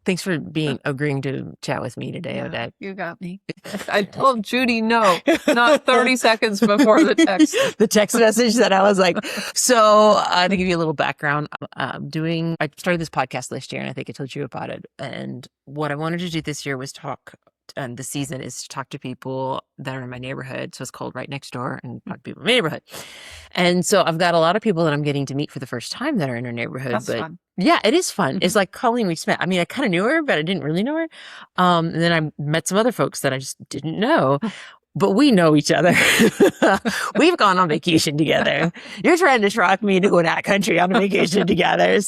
Thanks for agreeing to chat with me today, Odette. You got me. I told Judy no, not 30 seconds before the text. The text message that I was like, so to give you a little background, I started this podcast last year, and I think I told you about it. And what I wanted to do this year was the season is to talk to people that are in my neighborhood. So it's called Right Next Door, and talk to people in my neighborhood. And so I've got a lot of people that I'm getting to meet for the first time that are in our neighborhood. That's fun. Yeah, it is fun. It's like Colleen we met. I mean, I kind of knew her, but I didn't really know her. And then I met some other folks that I just didn't know. But we know each other. We've gone on vacation together. You're trying to shock me to go to that country on a vacation together.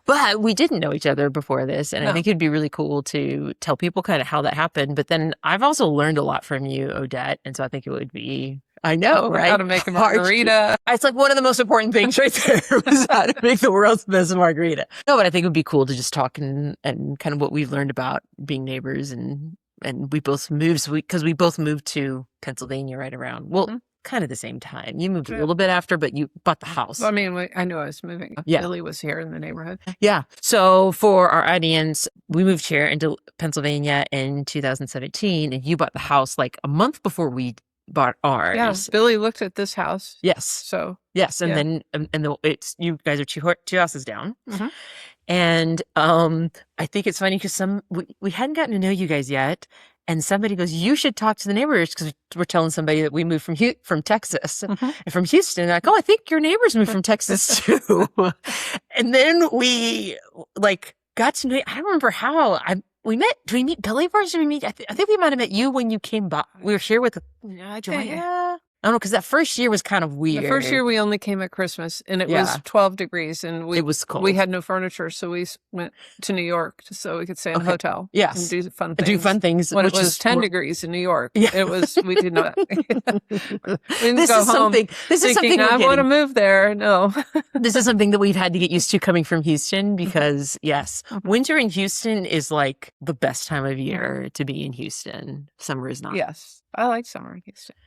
But we didn't know each other before this. And I think it'd be really cool to tell people kind of how that happened. But then I've also learned a lot from you, Odette. And so I think it would be, I know, right? How to make a margarita. It's like one of the most important things right there was how to make the world's best margarita. No, but I think it would be cool to just talk and kind of what we've learned about being neighbors. And we both moved because we both moved to Pennsylvania right around, kind of the same time. You moved a little bit after, but you bought the house. Well, I mean, I knew I was moving. Yeah. Billy was here in the neighborhood. Yeah. So for our audience, we moved here into Pennsylvania in 2017, and you bought the house like a month before we bought ours. Yeah. Billy looked at this house. Yes. So. Yes. And then, it's, you guys are two houses down. Mm-hmm. And I think it's funny because we hadn't gotten to know you guys yet, and somebody goes, "You should talk to the neighbors," because we're telling somebody that we moved from Texas and from Houston. They're like, "Oh, I think your neighbors moved from Texas too." And then we got to know. I don't remember how we met. Did we meet Billy first? Or did we meet? I think we might have met you when you came by. We were here with Joanna. I don't know, because that first year was kind of weird. The first year we only came at Christmas, and it was 12 degrees, and it was cold. We had no furniture, so we went to New York so we could stay in a hotel. Yes. And do fun things. When it was 10 degrees in New York. Yeah. We did not. We didn't this go is home something. This is something I want to move there. No. This is something that we've had to get used to coming from Houston because, yes, winter in Houston is like the best time of year to be in Houston. Summer is not. Yes. I like summer in Houston.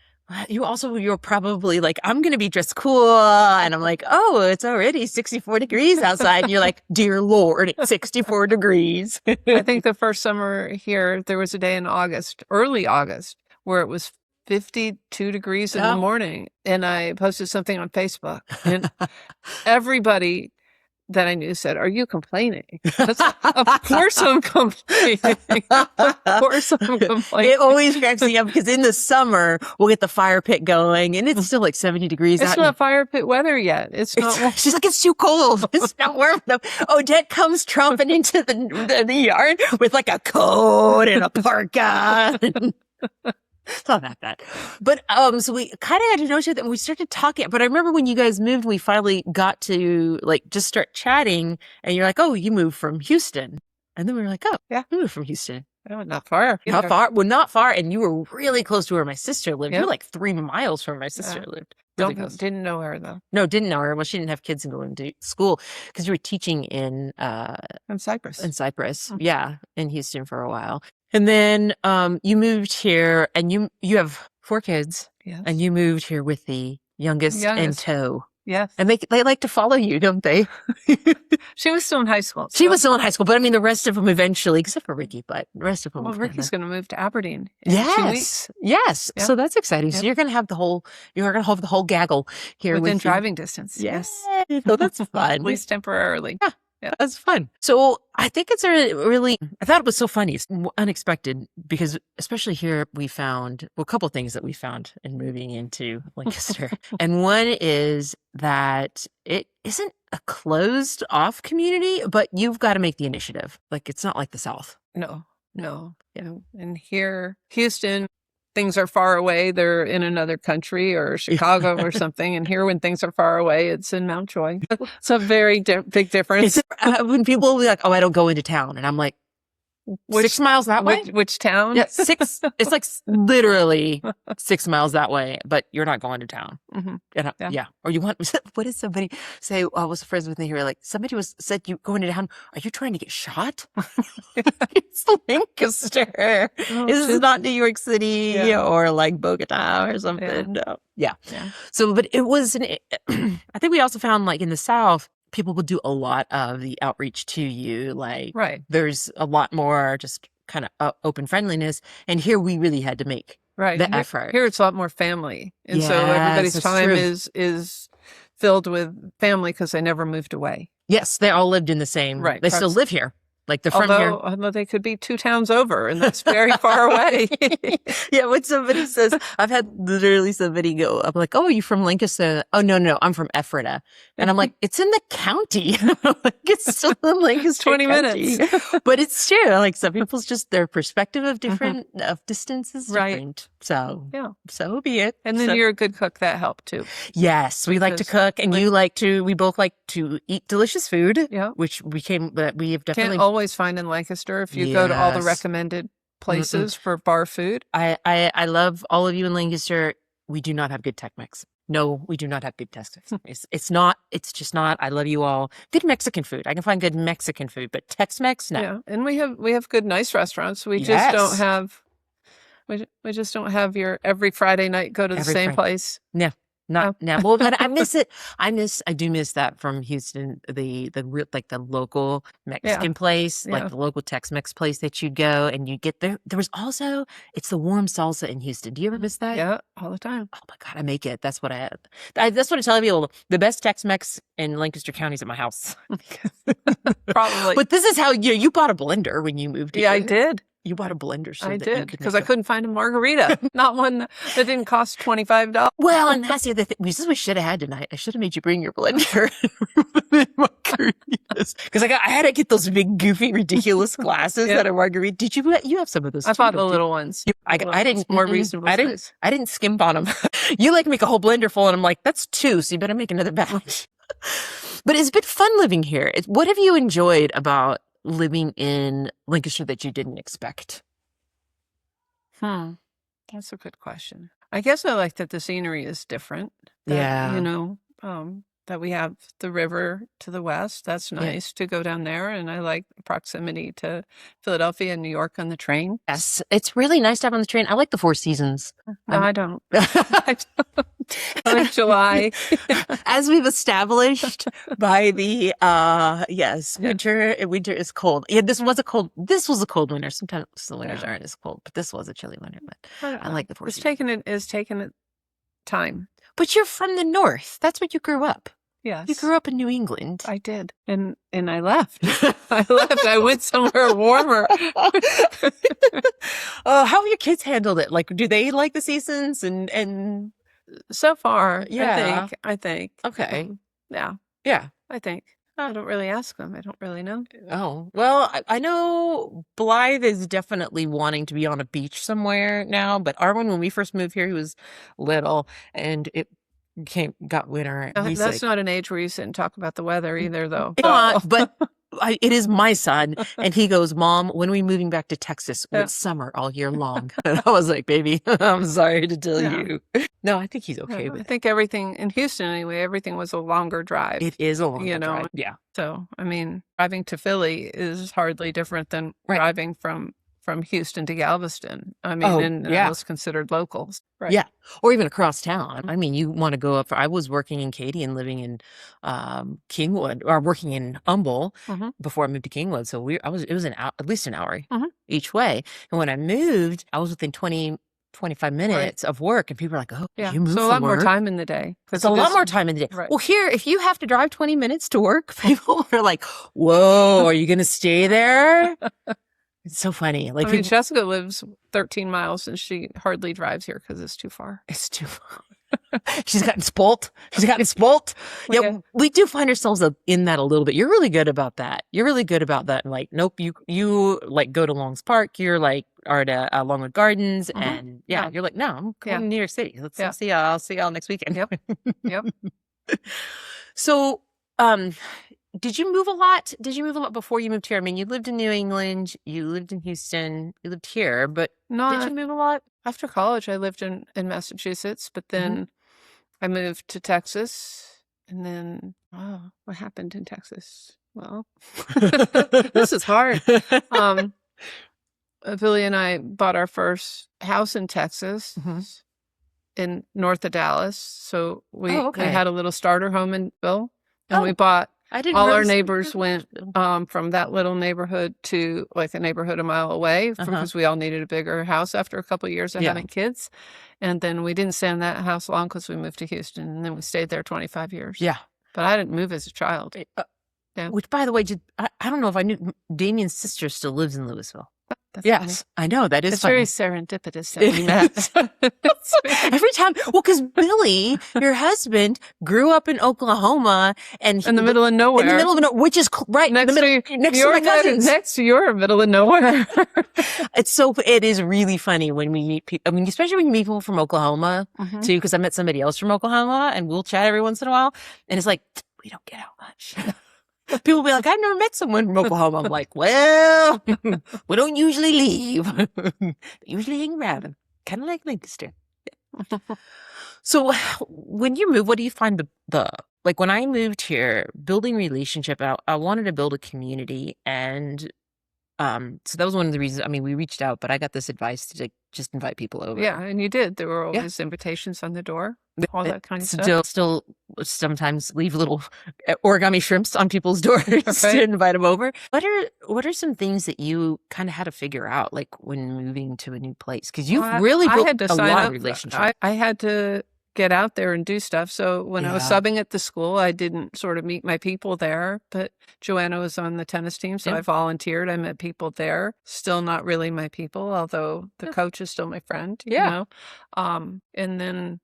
You're probably like, I'm going to be dressed cool. And I'm like, oh, it's already 64 degrees outside. And you're like, dear Lord, it's 64 degrees. I think the first summer here, there was a day in early August, where it was 52 degrees in the morning. And I posted something on Facebook, and everybody that I knew said, "Are you complaining?" Of course I'm complaining. Of course I'm complaining. It always cracks me up because in the summer, we'll get the fire pit going and it's still like 70 degrees out. It's not fire pit weather yet. It's not. She's like, it's too cold. It's not warm enough. Odette comes tromping into the yard with like a coat and a parka. It's not that bad. But, so we kind of had to know each other and we started talking. But I remember when you guys moved, we finally got to just start chatting and you're like, "Oh, you moved from Houston." And then we were like, "Oh, yeah, we moved from Houston." No, not far. Not far. Well, not far. And you were really close to where my sister lived. Yeah. You were like 3 miles from where my sister lived. Really close. Didn't know her though. No, didn't know her. Well, she didn't have kids and going to school because you were teaching in Cyprus. In Cyprus. Mm-hmm. Yeah. In Houston for a while. And then you moved here and you have 4 kids. Yes. And you moved here with the youngest in tow. Yes. And they like to follow you, don't they? She was still in high school. She was still in high school, but I mean the rest of them eventually, except for Ricky, but the rest of them. Well, Ricky's going to move to Aberdeen in 2 weeks. Yes. Yeah. So that's exciting. Yep. So you're going to have the whole gaggle here within driving distance. Yes. So that's fun. At least temporarily. Yeah. Yeah, that's fun. So I think it's I thought it was so funny. It's unexpected because especially here we found, a couple of things that we found in moving into Lancaster. And one is that it isn't a closed off community, but you've got to make the initiative. Like it's not like the South. No. Yeah. And here, Houston, things are far away. They're in another country or Chicago or something. And here, when things are far away, it's in Mount Joy. It's a very big difference. When people will be like, "Oh, I don't go into town," and I'm like, 6 miles that way? Which town? Yeah, 6. It's like literally 6 miles that way, but you're not going to town. Mm-hmm. And, yeah. Or you want, what did somebody say? I was friends with me here. Like somebody said, "You going to town? Are you trying to get shot?" It's Lancaster. This is not New York City or like Bogota or something. Yeah. No. Yeah. So, but it was, I think we also found like in the South, people will do a lot of the outreach to you. Like, Right. there's a lot more just kind of open friendliness. And here we really had to make the effort. Here it's a lot more family. And so Yes, everybody's that's time true. is filled with family because they never moved away. Yes, they all lived in the same. Right. They still live here. Like they're from here. Although they could be 2 towns over, and that's very far away. Yeah, when somebody says, I've had literally somebody go, I'm like, oh, are you from Lancaster? Oh, no, I'm from Ephrata. And I'm like, it's in the county. Like, it's still in Lancaster 20 County. minutes. But it's true. Like, some people's just, their perspective of different, of distance is different. So, yeah. So be it. And then you're a good cook. That helped too. Yes, we like to cook, and we both like to eat delicious food. Yeah. Which we have definitely. Can't always find in Lancaster if you go to all the recommended places for bar food. I love all of you in Lancaster. We do not have good Tex-Mex. No, we do not have good Tex-Mex. It's just not. I love you all. Good Mexican food. I can find good Mexican food, but Tex-Mex, no. Yeah, and we have good, nice restaurants. We just don't have. We just don't have your every Friday night go to the same place. No, not now. Well, but I miss it. I do miss that from Houston. The local Mexican place, like the local Tex-Mex place that you'd go and you get there. There was also, it's the warm salsa in Houston. Do you ever miss that? Yeah, all the time. Oh my God, I make it. That's what that's what I tell people. The best Tex-Mex in Lancaster County is at my house. Probably. But this is how you bought a blender when you moved here. Yeah, I did. You bought a blender. So I did, because I couldn't find a margarita. Not one that didn't cost $25. Well, and that's the other thing. This is what we should have had tonight. I should have made you bring your blender. Because I had to get those big, goofy, ridiculous glasses that are margarita. Did you have some of those? I bought the little ones. I didn't. More reasonable size. I didn't skimp on them. You like make a whole blender full, and I'm like, that's 2, so you better make another batch. But it's been fun living here. What have you enjoyed about living in Lancaster that you didn't expect? That's a good question. I guess I like that the scenery is different. That we have the river to the west. That's nice to go down there. And I like proximity to Philadelphia and New York on the train. Yes, it's really nice to have on the train. I like the Four Seasons. No, I don't. I don't. I like July. As we've established by the winter is cold. Yeah, this was a cold winter. Sometimes the winters aren't as cold, but this was a chilly winter. But I like the Four Seasons. It's taken it time. But you're from the north. That's where you grew up. Yes. You grew up in New England. I did. And I left. I went somewhere warmer. How have your kids handled it? Like, do they like the seasons? And so far, I think. Okay. Yeah. I think. I don't really ask them. I don't really know. Oh, well, I know Blythe is definitely wanting to be on a beach somewhere now, but Arwen, when we first moved here, he was little and it got winter. That's not an age where you sit and talk about the weather either, though. Not, but it is my son. And he goes, Mom, when are we moving back to Texas? It's summer all year long. And I was like, baby, I'm sorry to tell you. No, I think he's okay with it. I think everything in Houston, anyway, everything was a longer drive. It is a longer drive. Yeah. So, I mean, driving to Philly is hardly different than driving from Houston to Galveston. I mean, that was considered locals. Right. Yeah. Or even across town. I mean, you want to go up. I was working in Katy and living in Kingwood, or working in Humble before I moved to Kingwood. So it was at least an hour each way. And when I moved, I was within 25 minutes of work, and people are like, oh, you moved. So a lot more time in the day. It's a lot more time in the day. Right. Well, here, if you have to drive 20 minutes to work, people are like, whoa, are you going to stay there? It's so funny. Like, Jessica lives 13 miles and she hardly drives here because it's too far. It's too far. She's gotten spoilt. Yeah, we do find ourselves in that a little bit. You're really good about that. And like, nope, you like go to Long's Park. You're like, are at Longwood Gardens. And you're like, no, I'm going to New York City. I'll see y'all next weekend. Yep. So, did you move a lot? Before you moved here? I mean, you lived in New England, you lived in Houston, you lived here, but did you move a lot? After college, I lived in Massachusetts, but then I moved to Texas. And then, what happened in Texas? Well, this is hard. Billy and I bought our first house in Texas, in north of Dallas. So we had a little starter home in Bill. And we bought I didn't All our realize. neighbors went from that little neighborhood to like a neighborhood a mile away because we all needed a bigger house after a couple of years of having kids. And then we didn't stay in that house long because we moved to Houston, and then we stayed there 25 years. Yeah. But I didn't move as a child. Yeah. Which, by the way, I don't know if I knew Damien's sister still lives in Louisville. That's yes, funny. I know. That is it's funny. very serendipitous that we met. Every time, well, because Billy, your husband, grew up in Oklahoma, and in the middle of nowhere. In the middle of nowhere, which is right next in the middle, next to my cousins. Next to your middle of nowhere. It is really funny when we meet people. I mean, especially when you meet people from Oklahoma too, because I met somebody else from Oklahoma, and we'll chat every once in a while, and it's like we don't get out much. People will be like, I've never met someone from Oklahoma. I'm like, well, we don't usually leave. They usually hang around, kind of like Lancaster. So when you move, what do you find the like when I moved here, building relationship, I wanted to build a community, and so that was one of the reasons. I mean, we reached out, but I got this advice to like, just invite people over. Yeah, and you did. There were always invitations on the door, all that kind of stuff. Still sometimes leave little origami shrimps on people's doors to invite them over. What are some things that you kind of had to figure out, like when moving to a new place? Because you've really built a lot of relationships. I had to get out there and do stuff. So when I was subbing at the school, I didn't sort of meet my people there, but Joanna was on the tennis team, so I volunteered. I met people there. Still not really my people, although the coach is still my friend, you know? And then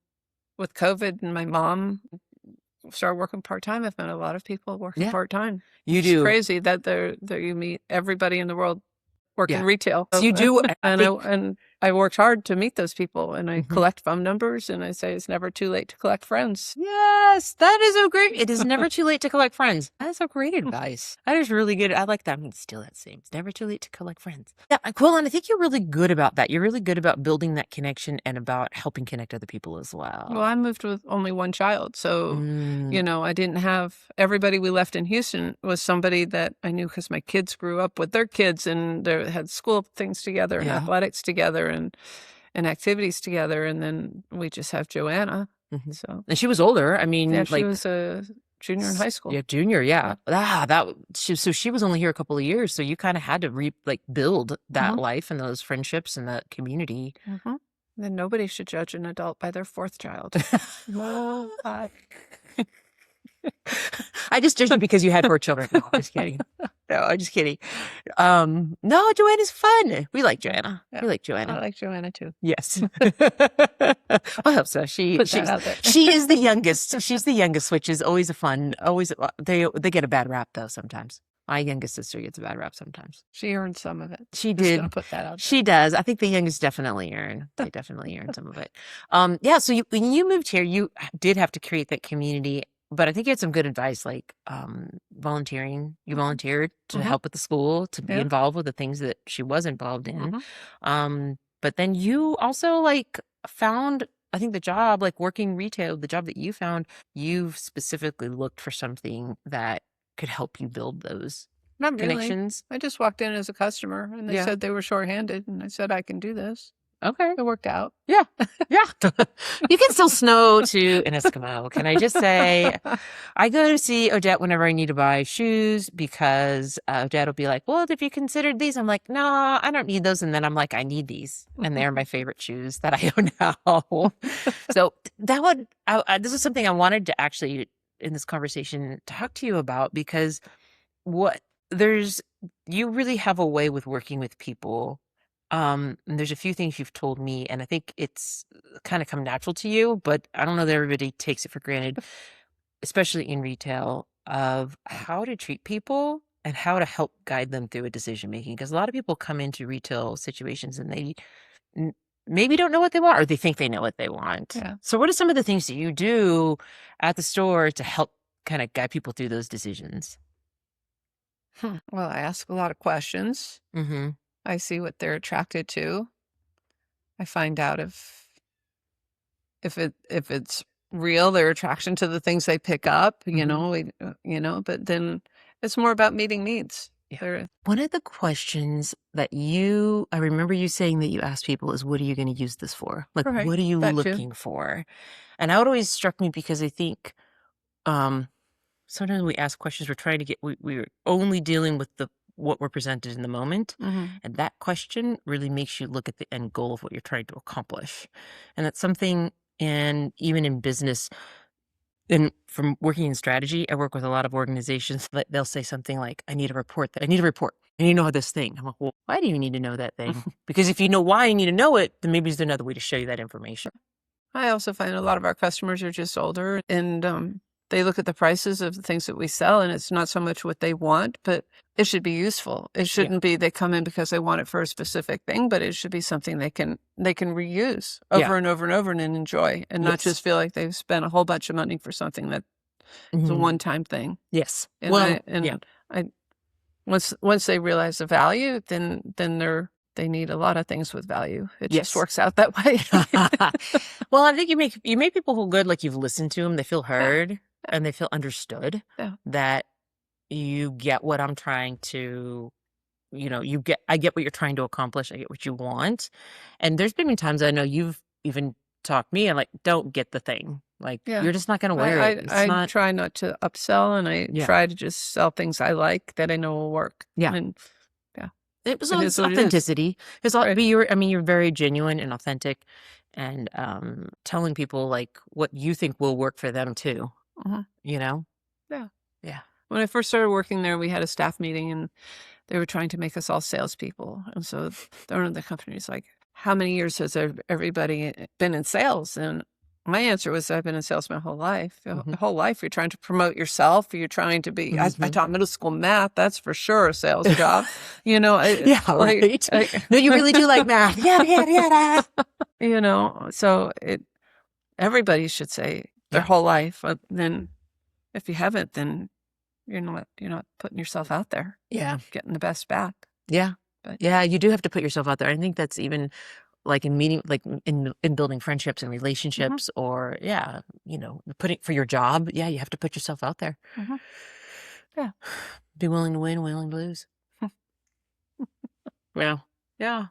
with COVID and my mom started working part-time, I've met a lot of people working part-time. It's crazy that there you meet everybody in the world working retail. So you do. And I worked hard to meet those people, and I collect phone numbers, and I say it's never too late to collect friends. Yes, that is so great. It is never too late to collect friends. That's a great advice. That is really good. I like that. I'm going to steal that same. It's never too late to collect friends. Yeah, cool. And I think you're really good about that. You're really good about building that connection and about helping connect other people as well. Well, I moved with only one child. So, you know, I didn't have everybody we left in Houston was somebody that I knew because my kids grew up with their kids and they had school things together and athletics together and activities together. And then we just have Joanna. So, and she was older. I mean, she was a junior in high school. Yeah, junior. Yeah. So she was only here a couple of years. So you kind of had to build that life and those friendships and that community. Then nobody should judge an adult by their fourth child. Well, I just judged you because you had 4 children. No, I'm just kidding. No, I'm just kidding. No, Joanna's fun. We like Joanna. We like Joanna. I like Joanna too. Yes. I hope so. She is the youngest. She's the youngest, which is always a fun. Always they get a bad rap though sometimes. My youngest sister gets a bad rap sometimes. She earned some of it. She did. Just put that out there. She does. I think the youngest definitely earn. They definitely earn some of it. Yeah. So when you moved here, you did have to create that community. But I think you had some good advice, like volunteering. You volunteered to help at the school, to be involved with the things that she was involved in. But then you also found, I think the job, working retail, the job that you found, you've specifically looked for something that could help you build those connections. I just walked in as a customer and they said they were shorthanded and I said, I can do this. Okay. It worked out. Yeah. Yeah. You can still snow to an Eskimo. Can I just say, I go to see Odette whenever I need to buy shoes because Odette will be like, well, have you considered these? I'm like, no, I don't need those. And then I'm like, I need these. And they're my favorite shoes that I own now. So this is something I wanted to actually, in this conversation, talk to you about because you really have a way with working with people. And there's a few things you've told me, and I think it's kind of come natural to you, but I don't know that everybody takes it for granted, especially in retail, of how to treat people and how to help guide them through a decision making. Because a lot of people come into retail situations and they maybe don't know what they want, or they think they know what they want. Yeah. So what are some of the things that you do at the store to help kind of guide people through those decisions? Well, I ask a lot of questions. I see what they're attracted to. I find out if it's real, their attraction to the things they pick up, but then it's more about meeting needs. Yeah. One of the questions that I remember you saying that you asked people is, what are you going to use this for? What are you looking for? And that always struck me because I think, sometimes we ask questions, we're trying to get, we're only dealing with what we're presented in the moment. And that question really makes you look at the end goal of what you're trying to accomplish. And that's something, and even in business, and from working in strategy, I work with a lot of organizations that they'll say something like, I need a report. I need to know this thing. I'm like, well, why do you need to know that thing? Because if you know why you need to know it, then maybe there's another way to show you that information. I also find a lot of our customers are just older, and they look at the prices of the things that we sell, and it's not so much what they want, but it should be useful. It shouldn't be they come in because they want it for a specific thing, but it should be something they can reuse over and over and over and enjoy, and not just feel like they've spent a whole bunch of money for something that is a one-time thing. Yes. And once they realize the value, then they need a lot of things with value. It just works out that way. Well, I think you make people feel good, like you've listened to them, they feel heard, and they feel understood. That you get what I'm trying to, I get what you're trying to accomplish. I get what you want. And there's been times I know you've even talked me and like, don't get the thing. Like, you're just not going to wear it. I try not to upsell, and I try to just sell things I like that I know will work. Yeah. And it was authenticity. You're very genuine and authentic, and telling people like what you think will work for them too. Yeah. When I first started working there, we had a staff meeting, and they were trying to make us all salespeople. And so the owner of the company is like, how many years has everybody been in sales? And my answer was, I've been in sales my whole life. The whole life, you're trying to promote yourself. You're trying to be, I taught middle school math. That's for sure a sales job. Right. No, you really do like math. Yeah. So everybody should say their whole life. Then if you haven't, then you're not putting yourself out there. Yeah. Getting the best back. Yeah. But you do have to put yourself out there. I think that's even like in meeting, like in building friendships and relationships, or putting for your job. Yeah, you have to put yourself out there. Yeah. Be willing to win, willing to lose. Well, yeah.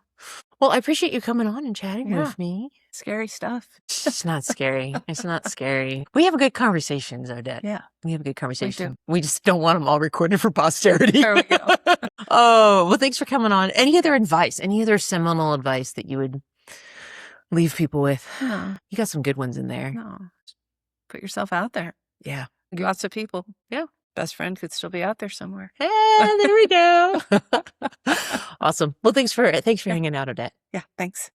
Well, I appreciate you coming on and chatting with me. Scary stuff. It's not scary. It's not scary. We have good conversations, Odette. Yeah. We have a good conversation. We just don't want them all recorded for posterity. There we go. Oh, well, thanks for coming on. Any other advice? Any other seminal advice that you would leave people with? No. You got some good ones in there. No. Put yourself out there. Yeah. Lots of people. Yeah. Best friend could still be out there somewhere. Yeah, there we go. Awesome. Well, thanks for hanging out, Odette. Yeah, thanks.